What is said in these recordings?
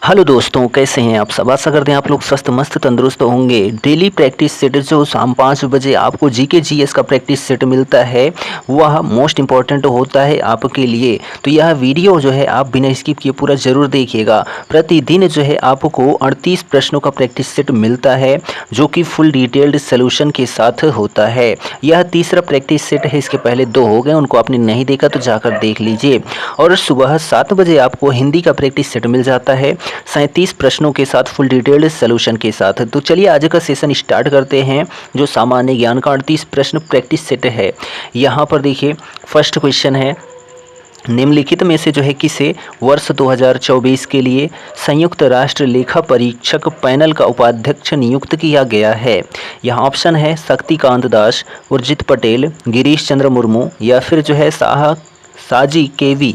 Hello दोस्तों, कैसे हैं आप सब। आशा करते हैं आप लोग स्वस्थ मस्त तंदुरुस्त होंगे। डेली प्रैक्टिस सेट जो शाम 5 बजे आपको जीके जीएस का प्रैक्टिस सेट मिलता है वह मोस्ट इम्पॉर्टेंट होता है आपके लिए। तो यह वीडियो जो है आप बिना स्किप किए पूरा ज़रूर देखिएगा। प्रतिदिन जो है आपको 38 प्रश्नों का प्रैक्टिस सेट मिलता है जो कि फुल डिटेल्ड सोल्यूशन के साथ होता है। यह तीसरा प्रैक्टिस सेट है, इसके पहले 2 हो गए, उनको आपने नहीं देखा तो जाकर देख लीजिए। और सुबह 7 बजे आपको हिंदी का प्रैक्टिस सेट मिल जाता है 37 प्रश्नों के साथ फुल डिटेल्ड सोल्यूशन के साथ। तो चलिए आज का सेशन स्टार्ट करते हैं। जो सामान्य ज्ञान का 38 प्रश्न प्रैक्टिस सेट है। यहाँ पर देखिए फर्स्ट क्वेश्चन है, निम्नलिखित में से जो है किसे वर्ष 2024 के लिए संयुक्त राष्ट्र लेखा परीक्षक पैनल का उपाध्यक्ष नियुक्त किया गया है। यहाँ ऑप्शन है शक्तिकांत दास, उर्जित पटेल, गिरीश चंद्र मुर्मू या फिर जो है साजी केवी।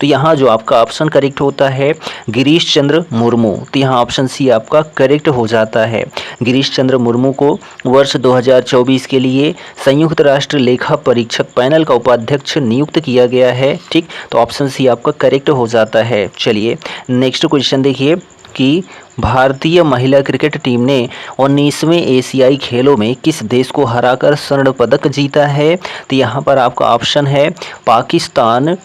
तो यहाँ जो आपका ऑप्शन करेक्ट होता है गिरीश चंद्र मुर्मू। तो यहाँ ऑप्शन सी आपका करेक्ट हो जाता है। गिरीश चंद्र मुर्मू को वर्ष 2024 के लिए संयुक्त राष्ट्र लेखा परीक्षक पैनल का उपाध्यक्ष नियुक्त किया गया है। ठीक, तो ऑप्शन सी आपका करेक्ट हो जाता है। चलिए नेक्स्ट क्वेश्चन देखिए कि भारतीय महिला क्रिकेट टीम ने 19वें एशियाई खेलों में किस देश को हराकर स्वर्ण पदक जीता है। तो यहाँ पर आपका ऑप्शन है पाकिस्तान,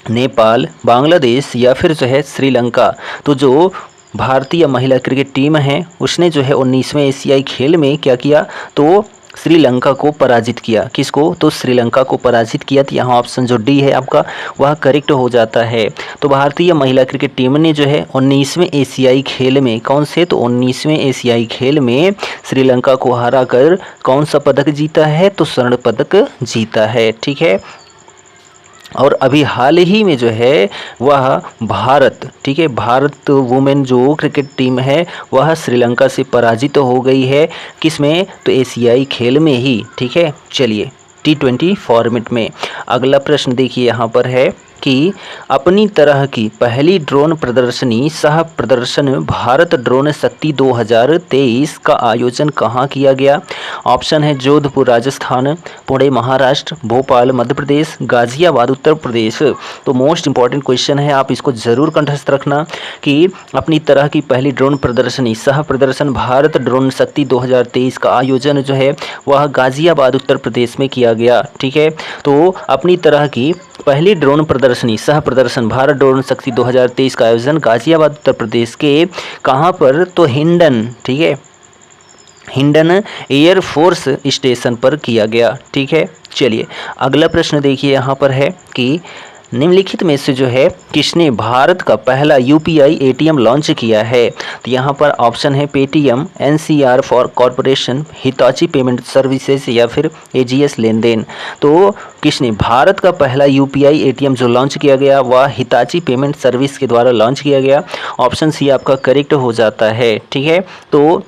नेपाल, बांग्लादेश या फिर जो है श्रीलंका। तो जो भारतीय महिला क्रिकेट टीम है उसने जो है 19वें एशियाई खेल में क्या किया, तो श्रीलंका को पराजित किया। किसको, तो श्रीलंका को पराजित किया। तो यहाँ ऑप्शन जो डी है आपका वह करेक्ट हो जाता है। तो भारतीय महिला क्रिकेट टीम ने जो है 19वें एशियाई खेल में कौन से, तो 19वें एशियाई खेल में श्रीलंका को हराकर कौन सा पदक जीता है, तो स्वर्ण पदक जीता है। ठीक है, और अभी हाल ही में जो है वह भारत, ठीक है, भारत वुमेन जो क्रिकेट टीम है वह श्रीलंका से पराजित हो गई है। किस में, तो एशियाई खेल में ही। ठीक है, चलिए T20 फॉर्मेट में अगला प्रश्न देखिए यहाँ पर है कि अपनी तरह की पहली ड्रोन प्रदर्शनी सह प्रदर्शन भारत ड्रोन शक्ति 2023 का आयोजन कहाँ किया गया। ऑप्शन है जोधपुर राजस्थान, पुणे महाराष्ट्र, भोपाल मध्य प्रदेश, गाजियाबाद उत्तर प्रदेश। तो मोस्ट इंपॉर्टेंट क्वेश्चन है, आप इसको ज़रूर कंठस्थ रखना कि अपनी तरह की पहली ड्रोन प्रदर्शनी सह प्रदर्शन भारत ड्रोन शक्ति 2023 का आयोजन जो है वह गाजियाबाद उत्तर प्रदेश में किया गया। ठीक है, तो अपनी तरह की पहली ड्रोन प्रदर्शनी सह प्रदर्शन भारत ड्रोन शक्ति 2023 का आयोजन गाजियाबाद उत्तर प्रदेश के कहाँ पर, तो हिंडन, ठीक है, हिंडन एयर फोर्स स्टेशन पर किया गया। ठीक है, चलिए अगला प्रश्न देखिए यहाँ पर है कि निम्नलिखित में से जो है किसने भारत का पहला यूपीआई एटीएम लॉन्च किया है। तो यहाँ पर ऑप्शन है Paytm, NCR for corporation, Hitachi payment services या फिर एजीएस लेन देन। तो किसने भारत का पहला यूपीआई एटीएम जो लॉन्च किया गया वह हिताची पेमेंट सर्विस के द्वारा लॉन्च किया गया। ऑप्शन सी आपका करेक्ट हो जाता है। ठीक है, तो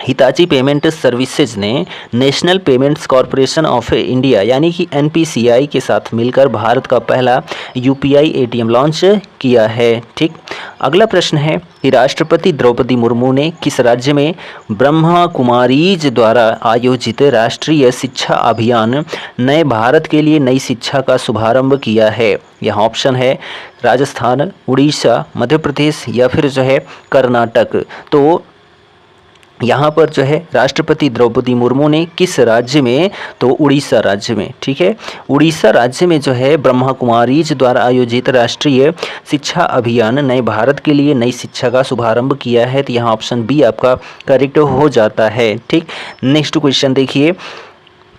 हिताची पेमेंट सर्विसेज ने national payments corporation of India यानी कि एनपीसीआई के साथ मिलकर भारत का पहला यूपीआई एटीएम लॉन्च किया है। ठीक, अगला प्रश्न है कि राष्ट्रपति द्रौपदी मुर्मू ने किस राज्य में ब्रह्मा कुमारीज द्वारा आयोजित राष्ट्रीय शिक्षा अभियान नए भारत के लिए नई शिक्षा का शुभारंभ किया है। यहाँ ऑप्शन है राजस्थान, उड़ीसा, मध्य प्रदेश या फिर जो है कर्नाटक। तो यहाँ पर जो है राष्ट्रपति द्रौपदी मुर्मू ने किस राज्य में, तो उड़ीसा राज्य में। ठीक है, उड़ीसा राज्य में जो है ब्रह्मा कुमारीज द्वारा आयोजित राष्ट्रीय शिक्षा अभियान नए भारत के लिए नई शिक्षा का शुभारंभ किया है। तो यहाँ ऑप्शन बी आपका करेक्ट हो जाता है। ठीक, नेक्स्ट क्वेश्चन देखिए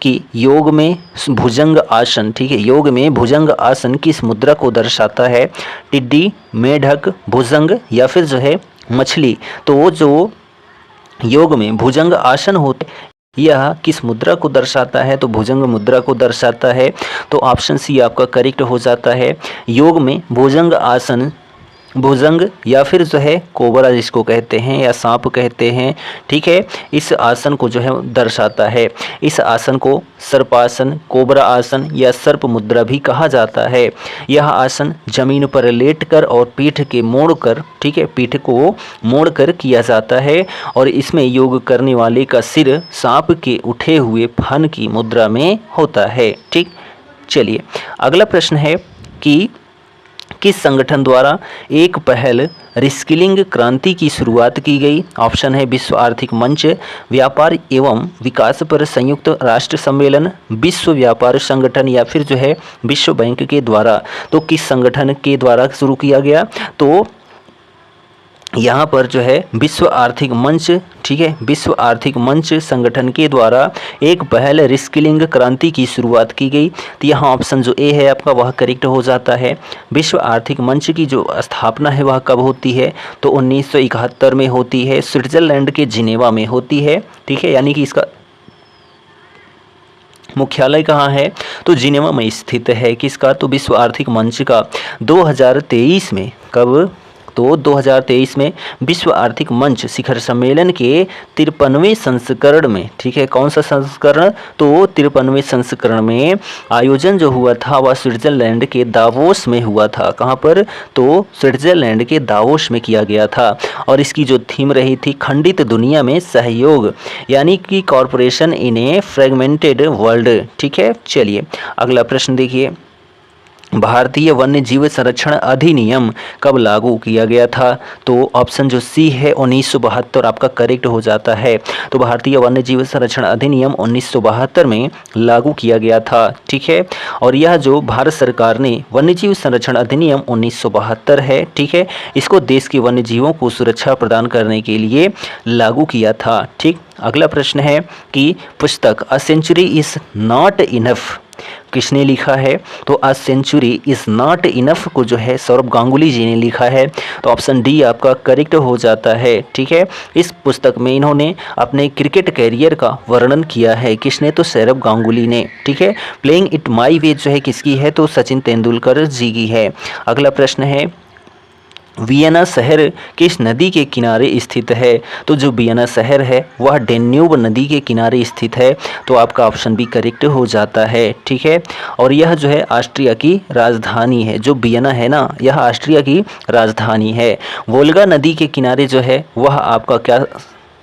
कि योग में भुजंग आसन, ठीक है, योग में भुजंग आसन किस मुद्रा को दर्शाता है। टिड्डी, मेढक, भुजंग या फिर जो है मछली। तो जो योग में भुजंग आसन होते यह किस मुद्रा को दर्शाता है, तो भुजंग मुद्रा को दर्शाता है। तो ऑप्शन सी आपका करेक्ट हो जाता है। योग में भुजंग आसन भुजंग या फिर जो है कोबरा जिसको कहते हैं या सांप कहते हैं, ठीक है, इस आसन को जो है दर्शाता है। इस आसन को सर्पासन, कोबरा आसन या सर्प मुद्रा भी कहा जाता है। यह आसन जमीन पर लेटकर और पीठ के मोड़कर, ठीक है, पीठ को मोड़कर किया जाता है और इसमें योग करने वाले का सिर सांप के उठे हुए फन की मुद्रा में होता है। ठीक, चलिए अगला प्रश्न है कि किस संगठन द्वारा एक पहल रिस्किलिंग क्रांति की शुरुआत की गई? ऑप्शन है विश्व आर्थिक मंच, व्यापार एवं विकास पर संयुक्त राष्ट्र सम्मेलन, विश्व व्यापार संगठन या फिर जो है विश्व बैंक के द्वारा। तो किस संगठन के द्वारा शुरू किया गया? तो यहाँ पर जो है विश्व आर्थिक मंच, ठीक है, विश्व आर्थिक मंच संगठन के द्वारा एक पहल रिस्किलिंग क्रांति की शुरुआत की गई। तो यहाँ ऑप्शन जो ए है आपका वह करेक्ट हो जाता है। विश्व आर्थिक मंच की जो स्थापना है वह कब होती है? तो 1971 में होती है, स्विट्जरलैंड के जिनेवा में होती है, ठीक है, यानी कि इसका मुख्यालय कहाँ है? तो जिनेवा में स्थित है। किसका? तो विश्व आर्थिक मंच का। 2023 में, कब? तो 2023 में विश्व आर्थिक मंच शिखर सम्मेलन के 53वें संस्करण में, ठीक है, कौन सा संस्करण? तो 53वें संस्करण में आयोजन जो हुआ था वह स्विट्जरलैंड के दावोस में हुआ था। कहाँ पर? तो स्विट्जरलैंड के दावोस में किया गया था। और इसकी जो थीम रही थी खंडित दुनिया में सहयोग, यानी कि corporation in a fragmented world, ठीक है। चलिए अगला प्रश्न देखिए, भारतीय वन्य जीव संरक्षण अधिनियम कब लागू किया गया था? तो ऑप्शन जो सी है 1972 आपका करेक्ट हो जाता है। तो भारतीय वन्य जीव संरक्षण अधिनियम 1972 में लागू किया गया था, ठीक है। और यह जो भारत सरकार ने वन्य जीव संरक्षण अधिनियम 1972 है, ठीक है, इसको देश के वन्य जीवों को सुरक्षा प्रदान करने के लिए लागू किया था, ठीक। अगला प्रश्न है कि पुस्तक a century is not enough किसने लिखा है? तो a century is not enough को जो है सौरभ गांगुली जी ने लिखा है। तो ऑप्शन डी आपका करेक्ट हो जाता है, ठीक है। इस पुस्तक में इन्होंने अपने क्रिकेट कैरियर का वर्णन किया है। किसने? तो सौरभ गांगुली ने, ठीक है। प्लेइंग इट माई वे जो है किसकी है? तो सचिन तेंदुलकर जी की है। अगला प्रश्न है, वियना शहर किस नदी के किनारे स्थित है? तो जो वियना शहर है वह डेन्यूब नदी के किनारे स्थित है। तो आपका ऑप्शन भी करेक्ट हो जाता है, ठीक है। और यह जो है ऑस्ट्रिया की राजधानी है। जो वियना है ना, यह ऑस्ट्रिया की राजधानी है। वोल्गा नदी के किनारे जो है वह आपका क्या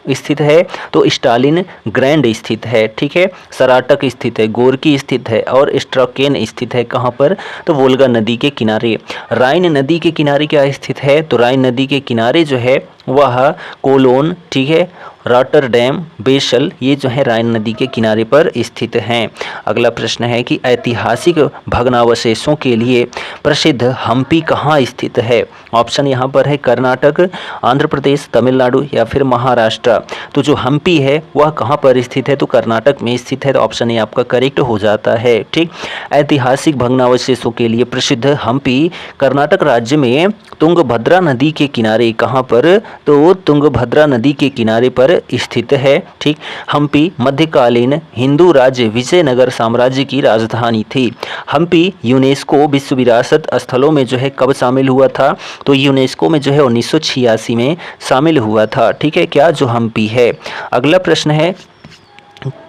स्थित है? तो स्टालिन ग्रैंड स्थित है, ठीक है। सराटक स्थित है, गोरकी स्थित है और स्ट्रॉकेन स्थित है। कहाँ पर? तो वोल्गा नदी के किनारे। राइन नदी के किनारे क्या स्थित है? तो राइन नदी के किनारे जो है वह कोलोन, ठीक है, रॉटरडैम, बेसल, ये जो है राइन नदी के किनारे पर स्थित हैं। अगला प्रश्न है कि ऐतिहासिक भग्नावशेषों के लिए प्रसिद्ध हम्पी कहाँ स्थित है? ऑप्शन यहाँ पर है कर्नाटक, आंध्र प्रदेश, तमिलनाडु या फिर महाराष्ट्र। तो जो हम्पी है वह कहाँ पर स्थित है? तो कर्नाटक में स्थित है। तो ऑप्शन ए आपका करेक्ट हो जाता है, ठीक। ऐतिहासिक भग्नावशेषों के लिए प्रसिद्ध हम्पी कर्नाटक राज्य में तुंगभद्रा नदी के किनारे, कहाँ पर? तो तुंगभद्रा नदी के किनारे पर स्थित है, ठीक। हम्पी मध्यकालीन हिंदू राज्य विजयनगर साम्राज्य की राजधानी थी। हम्पी यूनेस्को विश्व विरासत स्थलों में जो है कब शामिल हुआ था? तो यूनेस्को में जो है 1986 में शामिल हुआ था, ठीक है, क्या जो हम्पी है। अगला प्रश्न है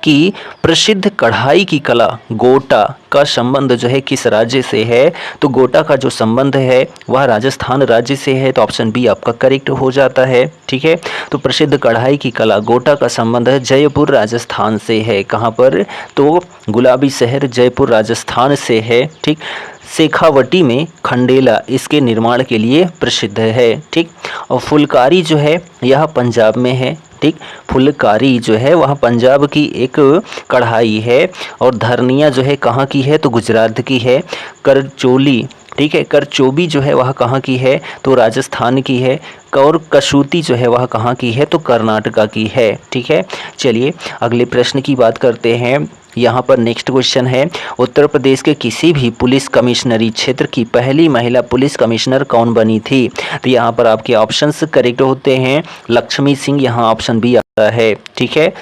कि प्रसिद्ध कढ़ाई की कला गोटा का संबंध जो है किस राज्य से है? तो गोटा का जो संबंध है वह राजस्थान राज्य से है। तो ऑप्शन बी आपका करेक्ट हो जाता है, ठीक है। तो प्रसिद्ध कढ़ाई की कला गोटा का संबंध जयपुर राजस्थान से है। कहाँ पर? तो गुलाबी शहर जयपुर राजस्थान से है, ठीक। शेखावटी में खंडेला इसके निर्माण के लिए प्रसिद्ध है, ठीक। और फुलकारी जो है यह पंजाब में है, ठीक। फुलकारी जो है वह पंजाब की एक कढ़ाई है। और धरनिया जो है कहाँ की है? तो गुजरात की है। करचोली, ठीक है, करचोबी जो है वह कहाँ की है? तो राजस्थान की है। और कसूती जो है वह कहाँ की है? तो कर्नाटका की है, ठीक है। चलिए अगले प्रश्न की बात करते हैं। यहाँ पर नेक्स्ट क्वेश्चन है, उत्तर प्रदेश के किसी भी पुलिस कमिश्नरी क्षेत्र की पहली महिला पुलिस कमिश्नर कौन बनी थी? तो यहाँ पर आपके ऑप्शंस करेक्ट होते हैं। लक्ष्मी सिंह, यहाँ ऑप्शन बी आता है, ठीक है।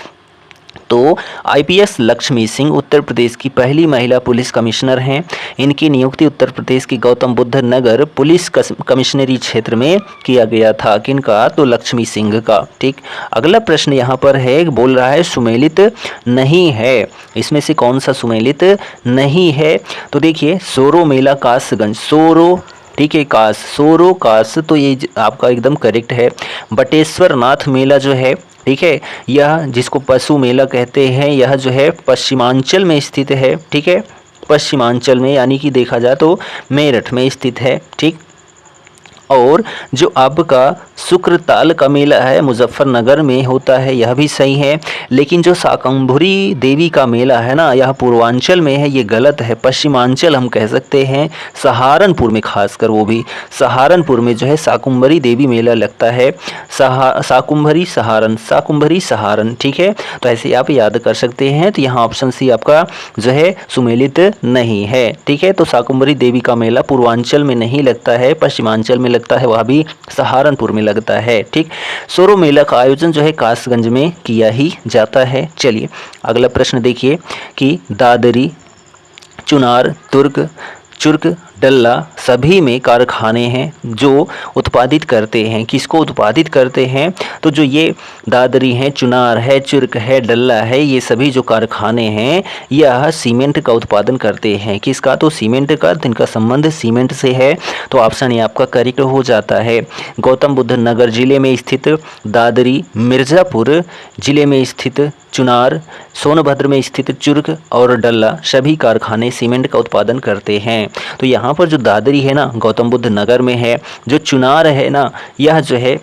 तो आईपीएस लक्ष्मी सिंह उत्तर प्रदेश की पहली महिला पुलिस कमिश्नर हैं। इनकी नियुक्ति उत्तर प्रदेश की गौतम बुद्ध नगर पुलिस कमिश्नरी क्षेत्र में किया गया था। किनका? तो लक्ष्मी सिंह का, ठीक। अगला प्रश्न यहाँ पर है, बोल रहा है सुमेलित नहीं है, इसमें से कौन सा सुमेलित नहीं है? तो देखिए सोरो मेला कासगंज, सोरो, ठीक है, कास, सोरो कास, तो ये आपका एकदम करेक्ट है। बटेश्वर नाथ मेला जो है, ठीक है, यह जिसको पशु मेला कहते हैं, यह जो है पश्चिमांचल में स्थित है, ठीक है। पश्चिमांचल में, यानी कि देखा जाए तो मेरठ में स्थित है। ठीक। और जो आपका शुक्रताल का मेला है मुजफ्फरनगर में होता है, यह भी सही है। लेकिन जो शाकंभरी देवी का मेला है ना, यह पूर्वांचल में है, ये गलत है। पश्चिमांचल हम कह सकते हैं, सहारनपुर में, खासकर वो भी सहारनपुर में जो है शाकुंभरी देवी मेला लगता है। शाकुंभरी सहारन। ठीक है, तो ऐसे आप याद कर सकते हैं। तो यहाँ ऑप्शन सी आपका जो है सुमेलित नहीं है। ठीक है, तो शाकुंभरी देवी का मेला पूर्वांचल में नहीं लगता है, पश्चिमांचल में लगता है, वह भी सहारनपुर में लगता है। ठीक। सोरो मेला का आयोजन जो है कासगंज में किया ही जाता है। चलिए अगला प्रश्न देखिए कि दादरी, चुनार, चुर्क, डल्ला सभी में कारखाने हैं जो उत्पादित करते हैं। किसको उत्पादित करते हैं? तो जो ये दादरी हैं, चुनार है, चुर्क है, डल्ला है, ये सभी जो कारखाने हैं यह सीमेंट का उत्पादन करते हैं। किसका? तो सीमेंट का। इनका संबंध सीमेंट से है, तो ऑप्शन ये आपका करेक्ट हो जाता है। गौतम बुद्ध नगर जिले में स्थित दादरी, मिर्ज़ापुर जिले में स्थित चुनार, सोनभद्र में स्थित चुर्क और डल्ला सभी कारखाने सीमेंट का उत्पादन करते हैं। तो यहाँ पर जो दादरी है ना, गौतम बुद्ध नगर में है। जो चुनार है ना, यह जो है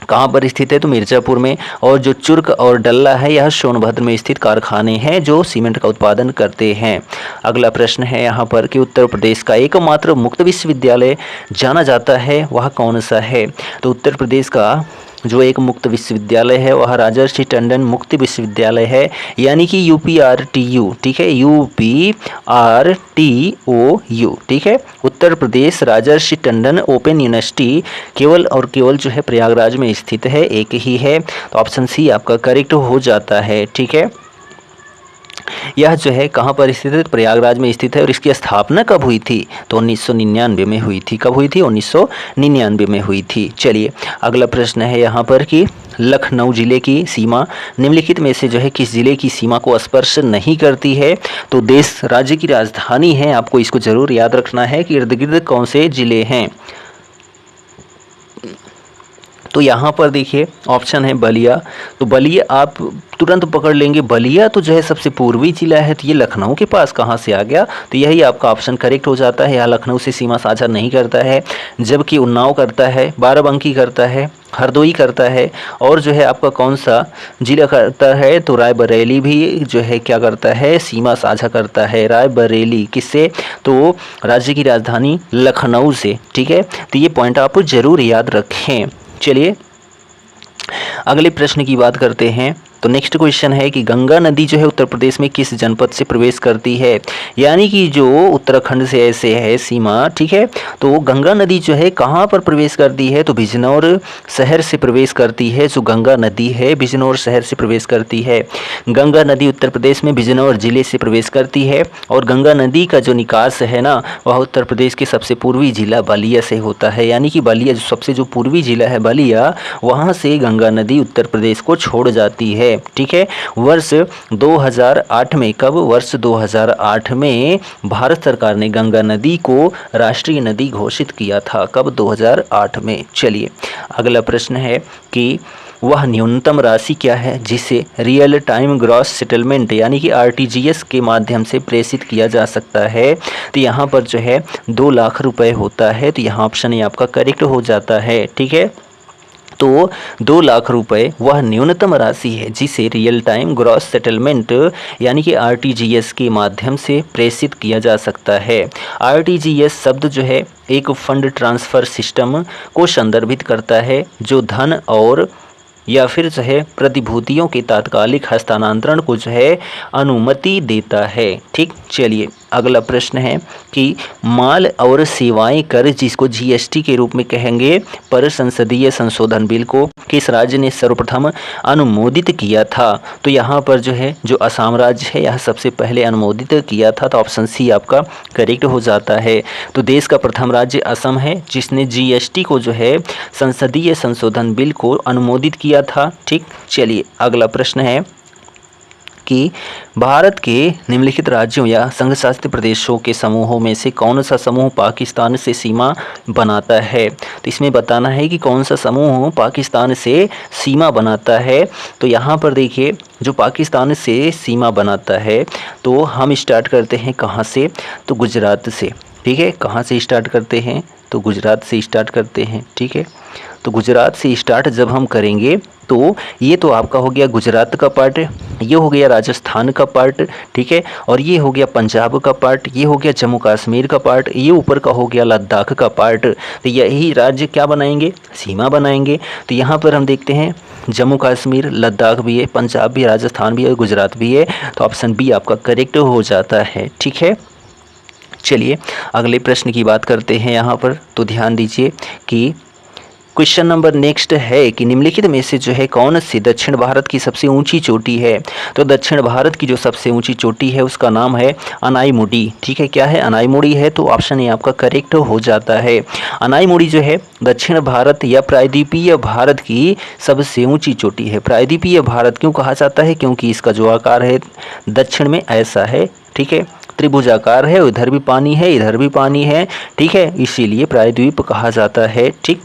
कहाँ पर स्थित है? तो मिर्ज़ापुर में। और जो चुर्क और डल्ला है, यह सोनभद्र में स्थित कारखाने हैं जो सीमेंट का उत्पादन करते हैं। अगला प्रश्न है यहाँ पर कि उत्तर प्रदेश का एकमात्र मुक्त विश्वविद्यालय जाना जाता है, वह कौन सा है? तो उत्तर प्रदेश का जो एक मुक्त विश्वविद्यालय है वह राजर्षि टंडन मुक्त विश्वविद्यालय है, यानी कि UPRTU। ठीक है, UPRTOU। ठीक है, उत्तर प्रदेश राजर्षि टंडन ओपन यूनिवर्सिटी केवल और केवल जो है प्रयागराज में स्थित है, एक ही है। तो ऑप्शन सी आपका करेक्ट हो जाता है। ठीक है, यह जो है कहाँ पर स्थित है? प्रयागराज में स्थित है। और इसकी स्थापना कब हुई थी? तो 1999 में हुई थी। कब हुई थी? 1999 में हुई थी। चलिए अगला प्रश्न है यहाँ पर कि लखनऊ जिले की सीमा निम्नलिखित में से जो है किस जिले की सीमा को स्पर्श नहीं करती है? तो देश राज्य की राजधानी है, आपको इसको जरूर याद रखना है कि इर्द गिर्द कौन से जिले हैं। तो यहाँ पर देखिए ऑप्शन है बलिया। तो बलिया आप तुरंत पकड़ लेंगे, बलिया तो जो है सबसे पूर्वी जिला है, तो ये लखनऊ के पास कहाँ से आ गया? तो यही आपका ऑप्शन करेक्ट हो जाता है। यहाँ लखनऊ से सीमा साझा नहीं करता है, जबकि उन्नाव करता है, बाराबंकी करता है, हरदोई करता है, और जो है आपका कौन सा जिला करता है? तो रायबरेली भी जो है क्या करता है? सीमा साझा करता है। रायबरेली किससे? तो राज्य की राजधानी लखनऊ से। ठीक है, तो ये पॉइंट आप जरूर याद रखें। चलिए अगले प्रश्न की बात करते हैं। तो नेक्स्ट क्वेश्चन है कि गंगा नदी जो है उत्तर प्रदेश में किस जनपद से प्रवेश करती है? यानी कि जो उत्तराखंड से ऐसे है सीमा। ठीक है, तो गंगा नदी जो है कहाँ पर प्रवेश करती है? तो बिजनौर शहर से प्रवेश करती है। जो गंगा नदी है बिजनौर शहर से प्रवेश करती है। गंगा नदी उत्तर प्रदेश में बिजनौर जिले से प्रवेश करती है। और गंगा नदी का जो निकास है ना, वह उत्तर प्रदेश के सबसे पूर्वी जिला बलिया से होता है। यानी कि बलिया जो सबसे जो पूर्वी जिला है बलिया, वहाँ से गंगा नदी उत्तर प्रदेश को छोड़ जाती है। ठीक है, वर्ष 2008 में, कब? वर्ष 2008 में भारत सरकार ने गंगा नदी को राष्ट्रीय नदी घोषित किया था। कब? 2008 में। चलिए अगला प्रश्न है कि वह न्यूनतम राशि क्या है जिसे रियल टाइम ग्रॉस सेटलमेंट यानी कि RTGS के माध्यम से प्रेषित किया जा सकता है? तो यहाँ पर जो है 2 लाख रुपए होता है। तो यहाँ ऑप्शन ये आपका करेक्ट हो जाता है। ठीक है, तो 2 लाख रुपए वह न्यूनतम राशि है जिसे रियल टाइम ग्रॉस सेटलमेंट यानी कि RTGS के माध्यम से प्रेषित किया जा सकता है। RTGS शब्द जो है एक फंड ट्रांसफ़र सिस्टम को संदर्भित करता है जो धन और या फिर जो है प्रतिभूतियों के तात्कालिक हस्तांतरण को जो है अनुमति देता है। ठीक, चलिए अगला प्रश्न है कि माल और सेवाएं कर जिसको GST के रूप में कहेंगे पर संसदीय संशोधन बिल को किस राज्य ने सर्वप्रथम अनुमोदित किया था? तो यहाँ पर जो है जो असम राज्य है यह सबसे पहले अनुमोदित किया था। तो ऑप्शन सी आपका करेक्ट हो जाता है। तो देश का प्रथम राज्य असम है जिसने GST को जो है संसदीय संशोधन बिल को अनुमोदित किया था। ठीक, चलिए अगला प्रश्न है कि भारत के निम्नलिखित राज्यों या संघ शासित प्रदेशों के समूहों में से कौन सा समूह पाकिस्तान से सीमा बनाता है। तो इसमें बताना है कि कौन सा समूह पाकिस्तान से सीमा बनाता है। तो यहाँ पर देखिए, जो पाकिस्तान से सीमा बनाता है, तो हम स्टार्ट करते हैं कहाँ से, तो गुजरात से। ठीक है, कहाँ से स्टार्ट करते हैं, तो गुजरात से स्टार्ट करते हैं। ठीक है, तो गुजरात से स्टार्ट जब हम करेंगे तो ये तो आपका हो गया गुजरात का पार्ट, ये हो गया राजस्थान का पार्ट। ठीक है, और ये हो गया पंजाब का पार्ट, ये हो गया जम्मू कश्मीर का पार्ट, ये ऊपर का हो गया लद्दाख का पार्ट। तो यही राज्य क्या बनाएंगे, सीमा बनाएंगे। तो यहाँ पर हम देखते हैं जम्मू कश्मीर, लद्दाख भी है, पंजाब भी, राजस्थान भी है, गुजरात भी है। तो ऑप्शन बी आपका करेक्ट हो जाता है। ठीक है, चलिए अगले प्रश्न की बात करते हैं यहाँ पर। तो ध्यान दीजिए कि क्वेश्चन नंबर नेक्स्ट है कि निम्नलिखित में से जो है कौन सी दक्षिण भारत की सबसे ऊंची चोटी है। तो दक्षिण भारत की जो सबसे ऊंची चोटी है उसका नाम है अनाईमुडी। ठीक है, क्या है, अनाईमुडी है। तो ऑप्शन ए आपका करेक्ट हो जाता है। अनाईमुडी जो है दक्षिण भारत या प्रायद्वीपीय भारत की सबसे ऊंची चोटी है। प्रायद्वीपीय भारत क्यों कहा जाता है, क्योंकि इसका जो आकार है दक्षिण में ऐसा है। ठीक है, त्रिभुजाकार है, इधर भी पानी है, इधर भी पानी है। ठीक है, इसीलिए प्रायद्वीप कहा जाता है। ठीक,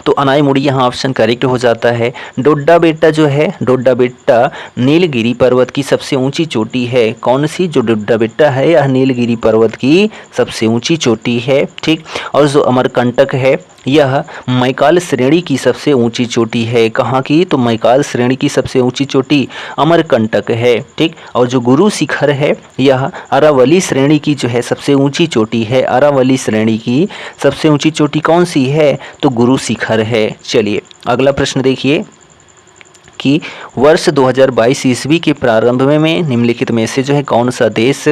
तो अनाईमुडी यहाँ ऑप्शन करेक्ट हो जाता है। डोडा बेट्टा जो है, डोडा बेट्टा नीलगिरी पर्वत की सबसे ऊंची चोटी है। कौन सी, जो डोडा बेट्टा है यह नीलगिरी पर्वत की सबसे ऊंची चोटी है। ठीक, और जो अमरकंटक है यह मैकाल श्रेणी की सबसे ऊंची चोटी है। कहाँ की, तो मैकाल श्रेणी की सबसे ऊंची चोटी अमरकंटक है। ठीक, और जो गुरु शिखर है यह अरावली श्रेणी की जो है सबसे ऊंची चोटी है। अरावली श्रेणी की सबसे ऊंची चोटी कौन सी है, तो गुरु शिखर है। चलिए अगला प्रश्न देखिए कि वर्ष 2022 ईस्वी के प्रारंभ में निम्नलिखित में से जो है कौन सा देश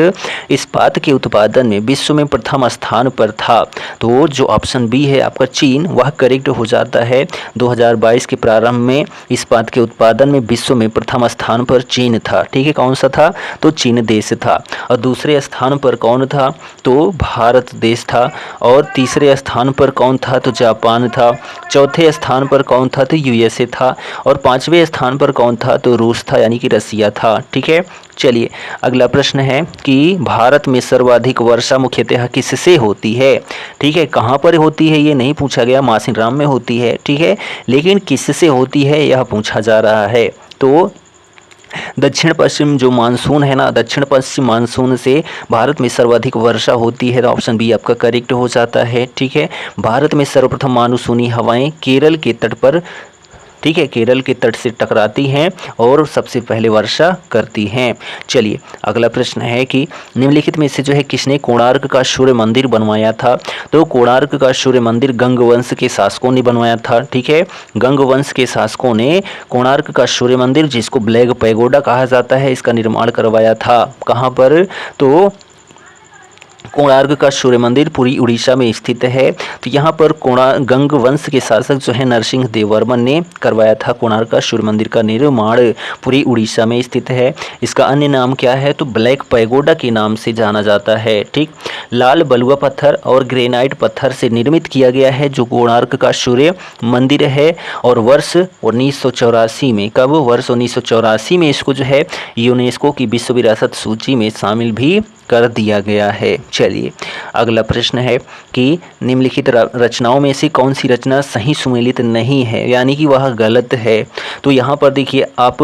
इस्पात के उत्पादन में विश्व में प्रथम स्थान पर था। तो जो ऑप्शन बी है आपका चीन, वह करेक्ट हो जाता है। 2022 के प्रारंभ में इस्पात के उत्पादन में विश्व में प्रथम स्थान पर चीन था। ठीक है, कौन सा था, तो चीन देश था। और दूसरे स्थान पर कौन था, तो भारत देश था। और तीसरे स्थान पर कौन था, तो जापान था। चौथे स्थान पर कौन था, तो यूएसए था। और पांचवें स्थान पर कौन था, तो रूस था, यानी कि रसिया था। ठीक है, चलिए अगला प्रश्न है कि भारत में सर्वाधिक वर्षा मुख्यतः किससे होती है। ठीक है, कहाँ पर होती है ये नहीं पूछा गया, मासिनराम में होती है। ठीक है, लेकिन किससे होती है यह पूछा जा रहा है। तो दक्षिण पश्चिम जो मानसून है ना, दक्षिण पश्चिम मानसून से भारत में सर्वाधिक वर्षा होती है। तो ऑप्शन बी आपका करेक्ट हो जाता है। ठीक है, भारत में सर्वप्रथम मानसूनी हवाएं केरल के तट पर, ठीक है, केरल के तट से टकराती हैं और सबसे पहले वर्षा करती हैं। चलिए अगला प्रश्न है कि निम्नलिखित में से जो है किसने कोणार्क का सूर्य मंदिर बनवाया था। तो कोणार्क का सूर्य मंदिर गंग वंश के शासकों ने बनवाया था। ठीक है, गंग वंश के शासकों ने कोणार्क का सूर्य मंदिर, जिसको ब्लैक पैगोडा कहा जाता है, इसका निर्माण करवाया था। कहाँ पर, तो कोणार्क का सूर्य मंदिर पूरी उड़ीसा में स्थित है। तो यहाँ पर गंग वंश के शासक जो है नरसिंह देव वर्मन ने करवाया था कोणार्क का सूर्य मंदिर का निर्माण, पूरी उड़ीसा में स्थित है। इसका अन्य नाम क्या है, तो ब्लैक पैगोडा के नाम से जाना जाता है। ठीक, लाल बलुआ पत्थर और ग्रेनाइट पत्थर से निर्मित किया गया है जो कोणार्क का सूर्य मंदिर है। और वर्ष 1984 में, कब, वर्ष 1984 में इसको जो है यूनेस्को की विश्व विरासत सूची में शामिल भी कर दिया गया है। चलिए अगला प्रश्न है कि निम्नलिखित रचनाओं में से कौन सी रचना सही सुमेलित नहीं है, यानी कि वह गलत है। तो यहाँ पर देखिए आप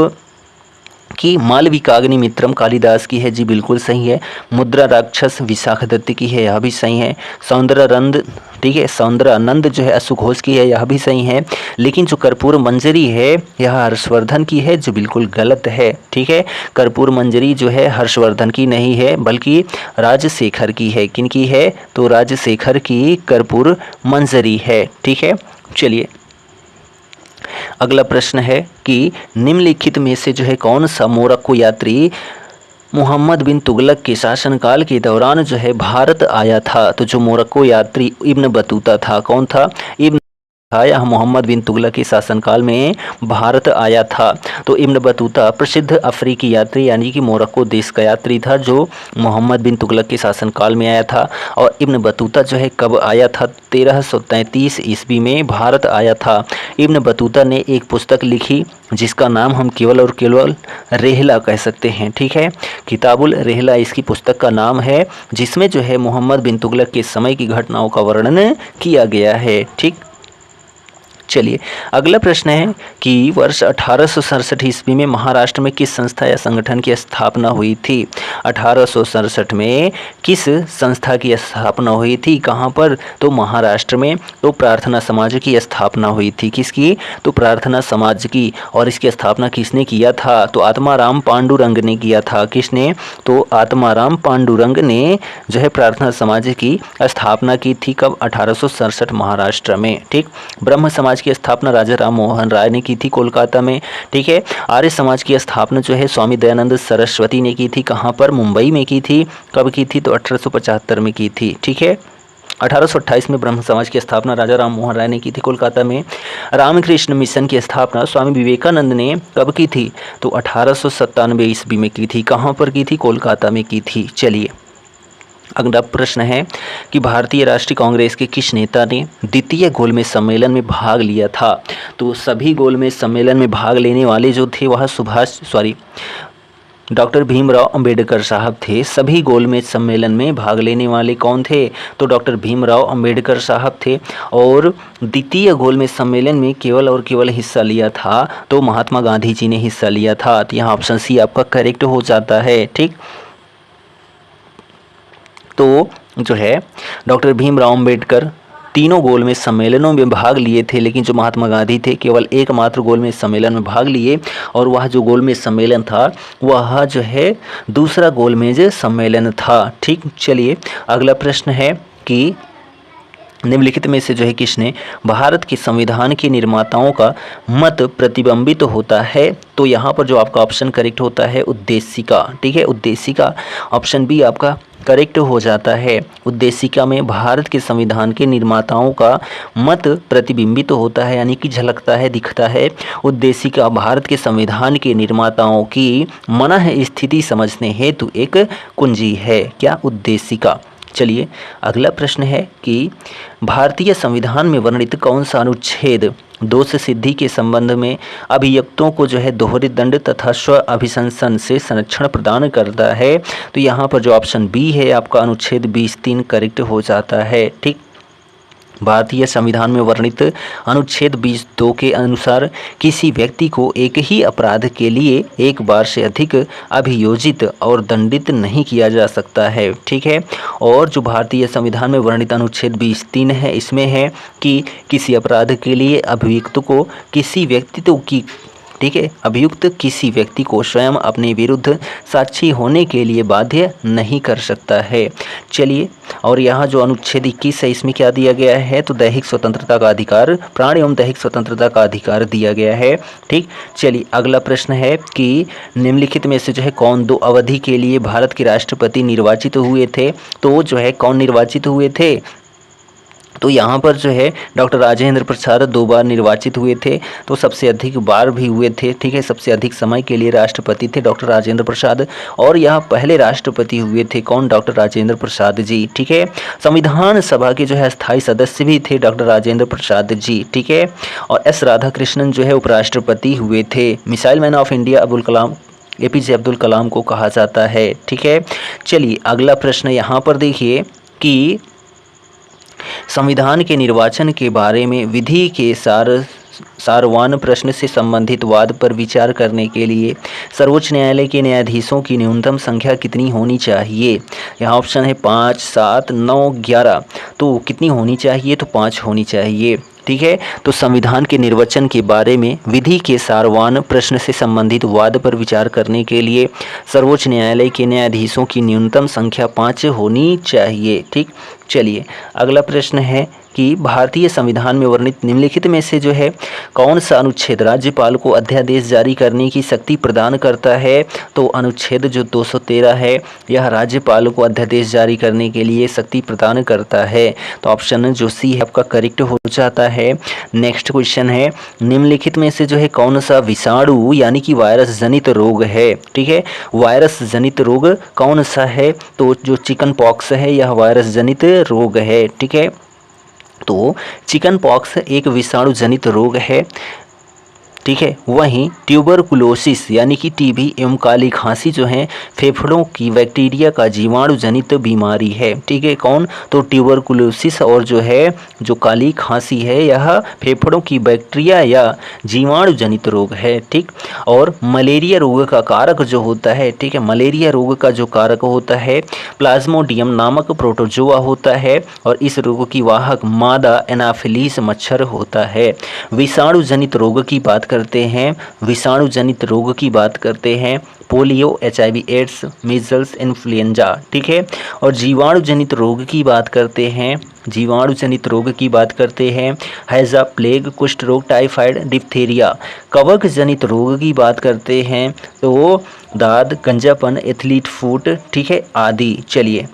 कि मालविकाग्नि मित्रम कालिदास की है, जी बिल्कुल सही है। मुद्रा राक्षस विशाख दत्त की है, यह भी सही है। सौंदर्यानंद, ठीक है, सौंदर्यानंद जो है अशुघोष की है, यह भी सही है। लेकिन जो कर्पूर मंजरी है यह हर्षवर्धन की है, जो बिल्कुल गलत है। ठीक है, कर्पूर मंजरी जो है हर्षवर्धन की नहीं है बल्कि राजशेखर की है। किन की है, तो राजशेखर की कर्पूर मंजरी है। ठीक है, चलिए अगला प्रश्न है कि निम्नलिखित में से जो है कौन सा मोरक्को यात्री मोहम्मद बिन तुगलक के शासनकाल के दौरान जो है भारत आया था। तो जो मोरक्को यात्री इब्न बतूता था, कौन था, इब्न था या मोहम्मद बिन तुगलक के शासनकाल में भारत आया था? तो इब्न बतूता प्रसिद्ध अफ्रीकी यात्री यानी कि मोरक्को देश का यात्री था जो मोहम्मद बिन तुगलक के शासनकाल में आया था। और इब्न बतूता जो है कब आया था? 1333 ईस्वी में भारत आया था। इब्न बतूता ने एक पुस्तक लिखी जिसका नाम हम केवल और केवल रेहला कह सकते हैं, ठीक है। किताबुल रेहला इसकी पुस्तक का नाम है, जिसमें जो है मोहम्मद बिन तुगलक के समय की घटनाओं का वर्णन किया गया है, ठीक। चलिए अगला प्रश्न है कि वर्ष 1867 ईस्वी में महाराष्ट्र में किस संस्था या संगठन की स्थापना हुई थी? 1867 में किस संस्था की स्थापना हुई थी? कहाँ पर? तो महाराष्ट्र में। तो प्रार्थना समाज की स्थापना हुई थी। किसकी? तो प्रार्थना समाज की। और इसकी स्थापना किसने किया था? तो आत्माराम पांडुरंग ने किया था। किसने? तो आत्माराम पांडुरंग ने जो है प्रार्थना समाज की स्थापना की थी। कब? 1867 महाराष्ट्र में, ठीक। ब्रह्म समाज की स्थापना राजा राम मोहन राय ने की थी कोलकाता में, ठीक है। आर्य समाज की स्थापना जो है स्वामी दयानंद सरस्वती ने की थी। कहाँ पर? मुंबई में की थी। कब की थी? तो 1875 में की थी, ठीक है। 1828 में ब्रह्म समाज की स्थापना राजा राम मोहन राय ने की थी कोलकाता में। रामकृष्ण मिशन की स्थापना स्वामी विवेकानंद ने कब की थी? तो 1897 ईस्वी में की थी। कहाँ पर की थी? कोलकाता में की थी। चलिए अगला प्रश्न है कि भारतीय राष्ट्रीय कांग्रेस के किस नेता ने द्वितीय गोलमेज सम्मेलन में भाग लिया था? तो सभी गोलमेज सम्मेलन में भाग लेने वाले जो थे वह डॉक्टर भीमराव अंबेडकर साहब थे। सभी गोलमेज सम्मेलन में भाग लेने वाले कौन थे? तो डॉक्टर भीमराव अंबेडकर साहब थे। और द्वितीय गोलमेज सम्मेलन में केवल और केवल हिस्सा लिया था तो महात्मा गांधी जी ने हिस्सा लिया था। तो यहाँ ऑप्शन सी आपका करेक्ट हो जाता है, ठीक। तो जो है डॉक्टर भीमराव अंबेडकर तीनों गोलमेज सम्मेलनों में भाग लिए थे, लेकिन जो महात्मा गांधी थे केवल एकमात्र गोलमेज सम्मेलन में भाग लिए। और वह जो गोलमेज सम्मेलन था वह जो है दूसरा गोलमेज सम्मेलन था, ठीक। चलिए अगला प्रश्न है कि निम्नलिखित में से जो है किसने भारत के संविधान के निर्माताओं का मत प्रतिबिंबित होता है? तो यहाँ पर जो आपका ऑप्शन करेक्ट होता है उद्देशिका, ठीक है। उद्देशिका ऑप्शन बी आपका करेक्ट हो जाता है। उद्देशिका में भारत के संविधान के निर्माताओं का मत प्रतिबिंबित होता है, यानी कि झलकता है, दिखता है। उद्देशिका भारत के संविधान के निर्माताओं की मनः स्थिति समझने हेतु एक कुंजी है। क्या? उद्देशिका। चलिए अगला प्रश्न है कि भारतीय संविधान में वर्णित कौन सा अनुच्छेद दोष सिद्धि के संबंध में अभियुक्तों को जो है दोहरे दंड तथा स्व अभिशंसन से संरक्षण प्रदान करता है? तो यहाँ पर जो ऑप्शन बी है आपका अनुच्छेद 20(3) करेक्ट हो जाता है, ठीक। भारतीय संविधान में वर्णित अनुच्छेद 22 के अनुसार किसी व्यक्ति को एक ही अपराध के लिए एक बार से अधिक अभियोजित और दंडित नहीं किया जा सकता है, ठीक है। और जो भारतीय संविधान में वर्णित अनुच्छेद 20(3) है, इसमें है कि किसी अपराध के लिए अभियुक्त को किसी व्यक्तित्व की, ठीक है, अभियुक्त किसी व्यक्ति को स्वयं अपने विरुद्ध साक्षी होने के लिए बाध्य नहीं कर सकता है। चलिए और यहाँ जो अनुच्छेद 21 है इसमें क्या दिया गया है? तो दैहिक स्वतंत्रता का अधिकार, प्राण एवं दैहिक स्वतंत्रता का अधिकार दिया गया है, ठीक। चलिए अगला प्रश्न है कि निम्नलिखित में से जो है कौन 2 अवधि के लिए भारत के राष्ट्रपति निर्वाचित हुए थे? तो जो है कौन निर्वाचित हुए थे? तो यहाँ पर जो है डॉक्टर राजेंद्र प्रसाद 2 बार निर्वाचित हुए थे, तो सबसे अधिक बार भी हुए थे, ठीक है। सबसे अधिक समय के लिए राष्ट्रपति थे डॉक्टर राजेंद्र प्रसाद। और यहाँ पहले राष्ट्रपति हुए थे कौन? डॉक्टर राजेंद्र प्रसाद जी, ठीक है। संविधान सभा के जो है स्थायी सदस्य भी थे डॉक्टर राजेंद्र प्रसाद जी, ठीक है। और एस राधाकृष्णन जो है उपराष्ट्रपति हुए थे। Missile man of India Abdul Kalam, APJ Abdul Kalam को कहा जाता है, ठीक है। चलिए अगला प्रश्न यहाँ पर देखिए कि संविधान के निर्वाचन के बारे में विधि के सारवान प्रश्न से संबंधित वाद पर विचार करने के लिए सर्वोच्च न्यायालय के न्यायाधीशों की न्यूनतम संख्या कितनी होनी चाहिए? यहाँ ऑप्शन है 5, 7, 9, 11। तो कितनी होनी चाहिए? तो 5 होनी चाहिए, ठीक है। तो संविधान के निर्वचन के बारे में विधि के सारवान प्रश्न से संबंधित वाद पर विचार करने के लिए सर्वोच्च न्यायालय के न्यायाधीशों की न्यूनतम संख्या 5 होनी चाहिए, ठीक। चलिए अगला प्रश्न है कि भारतीय संविधान में वर्णित निम्नलिखित में से जो है कौन सा अनुच्छेद राज्यपाल को अध्यादेश जारी करने की शक्ति प्रदान करता है। तो अनुच्छेद जो 213 है यह राज्यपाल को अध्यादेश जारी करने के लिए शक्ति प्रदान करता है। तो ऑप्शन जो सी है आपका करेक्ट हो जाता है। नेक्स्ट क्वेश्चन है निम्नलिखित में से जो है कौन सा विषाणु यानी कि वायरस जनित रोग है। ठीक है, वायरस जनित रोग कौन सा है। तो जो चिकन पॉक्स है यह वायरस जनित रोग है। ठीक है, तो चिकन पॉक्स एक विषाणु जनित रोग है। ठीक है, वहीं ट्यूबरकुलोसिस यानी कि टीबी एवं काली खांसी जो है फेफड़ों की बैक्टीरिया का जीवाणु जनित बीमारी है। ठीक है, कौन, तो ट्यूबरकुलोसिस और जो है जो काली खांसी है यह फेफड़ों की बैक्टीरिया या जीवाणु जनित रोग है। ठीक, और मलेरिया रोग का कारक जो होता है, ठीक है, मलेरिया रोग का जो कारक होता है प्लाज्मोडियम नामक प्रोटोजोआ होता है और इस रोग की वाहक मादा एनाफिलीस मच्छर होता है। विषाणु जनित रोग की बात करते हैं, विषाणु जनित रोग की बात करते हैं polio, HIV AIDS, measles, influenza. ठीक है, और जीवाणु जनित रोग की बात करते हैं, जीवाणु जनित रोग की बात करते हैं हैजा, प्लेग, कुष्ठ रोग, टाइफाइड, डिप्थीरिया। कवक जनित रोग की बात करते हैं तो दाद, गंजापन, एथलीट फुट, ठीक है, आदि। चलिए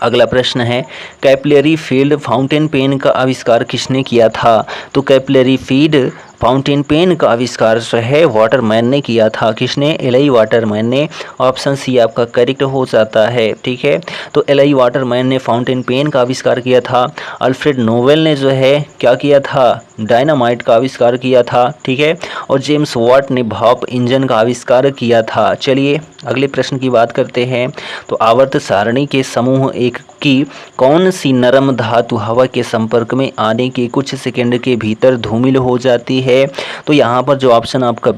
अगला प्रश्न है कैपिलरी फील्ड फाउंटेन पेन का आविष्कार किसने किया था। तो कैपिलरी फील्ड फाउंटेन पेन का आविष्कार जो है वाटरमैन ने किया था। किसने, एलआई वाटरमैन ने। ऑप्शन सी आपका करेक्ट हो जाता है। ठीक है, तो एलआई वाटरमैन ने फाउंटेन पेन का आविष्कार किया था। अल्फ्रेड नोबेल ने जो है क्या किया था, डायनामाइट का आविष्कार किया था। ठीक है, और जेम्स वाट ने भाप इंजन का आविष्कार किया था। चलिए अगले प्रश्न की बात करते हैं। तो आवर्त सारणी के समूह एक की कौन सी नरम धातु हवा के संपर्क में आने के कुछ सेकंड के भीतर धूमिल हो जाती है। तो यहाँ पर जो ऑप्शन आपका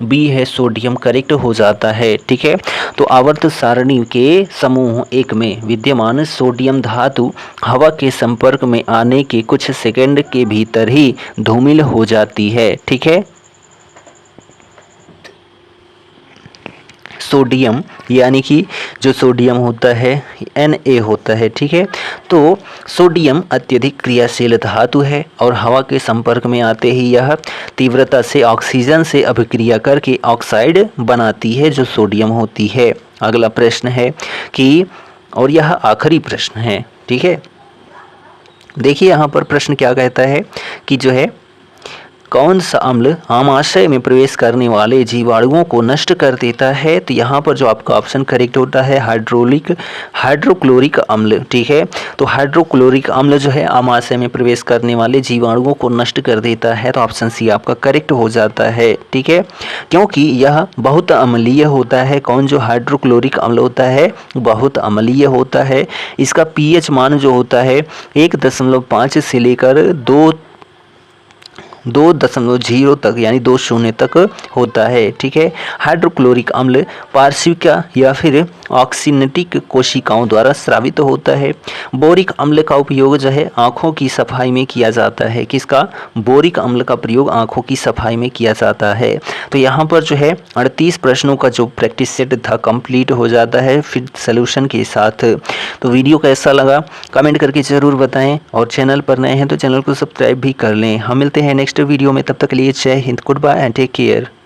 बी है सोडियम करेक्ट हो जाता है। ठीक है, तो आवर्त सारणी के समूह एक में विद्यमान सोडियम धातु हवा के संपर्क में आने के कुछ सेकंड के भीतर ही धूमिल हो जाती है। ठीक है, सोडियम यानी कि जो सोडियम होता है Na होता है। ठीक है, तो सोडियम अत्यधिक क्रियाशील धातु है और हवा के संपर्क में आते ही यह तीव्रता से ऑक्सीजन से अभिक्रिया करके ऑक्साइड बनाती है जो सोडियम होती है। अगला प्रश्न है कि, और यह आखिरी प्रश्न है। ठीक है, देखिए यहाँ पर प्रश्न क्या कहता है कि जो है कौन सा अम्ल आमाशय में प्रवेश करने वाले जीवाणुओं को नष्ट कर देता है। तो यहाँ पर जो आपका ऑप्शन करेक्ट होता है हाइड्रोक्लोरिक अम्ल। ठीक है, तो हाइड्रोक्लोरिक अम्ल जो है आमाशय में प्रवेश करने वाले जीवाणुओं को नष्ट कर देता है। तो ऑप्शन सी आपका करेक्ट हो जाता है। ठीक है, क्योंकि यह बहुत अम्लीय होता है। कौन, जो हाइड्रोक्लोरिक अम्ल होता है बहुत अम्लीय होता है। इसका pH मान जो होता है 1.5 से लेकर 2.0 तक यानी 20 तक होता है। ठीक है, हाइड्रोक्लोरिक अम्ल पार्श्विका या फिर ऑक्सीनेटिक कोशिकाओं द्वारा स्रावित होता है। बोरिक अम्ल का उपयोग जो है आँखों की सफाई में किया जाता है। किसका, बोरिक अम्ल का प्रयोग आँखों की सफाई में किया जाता है। तो यहाँ पर जो है 38 प्रश्नों का जो प्रैक्टिस सेट था कंप्लीट हो जाता है फिर सोल्यूशन के साथ। तो वीडियो कैसा लगा कमेंट करके ज़रूर बताएं और चैनल पर नए हैं तो चैनल को सब्सक्राइब भी कर लें। हम मिलते हैं नेक्स्ट वीडियो में, तब तक के लिए Jai Hind, good bye and take care.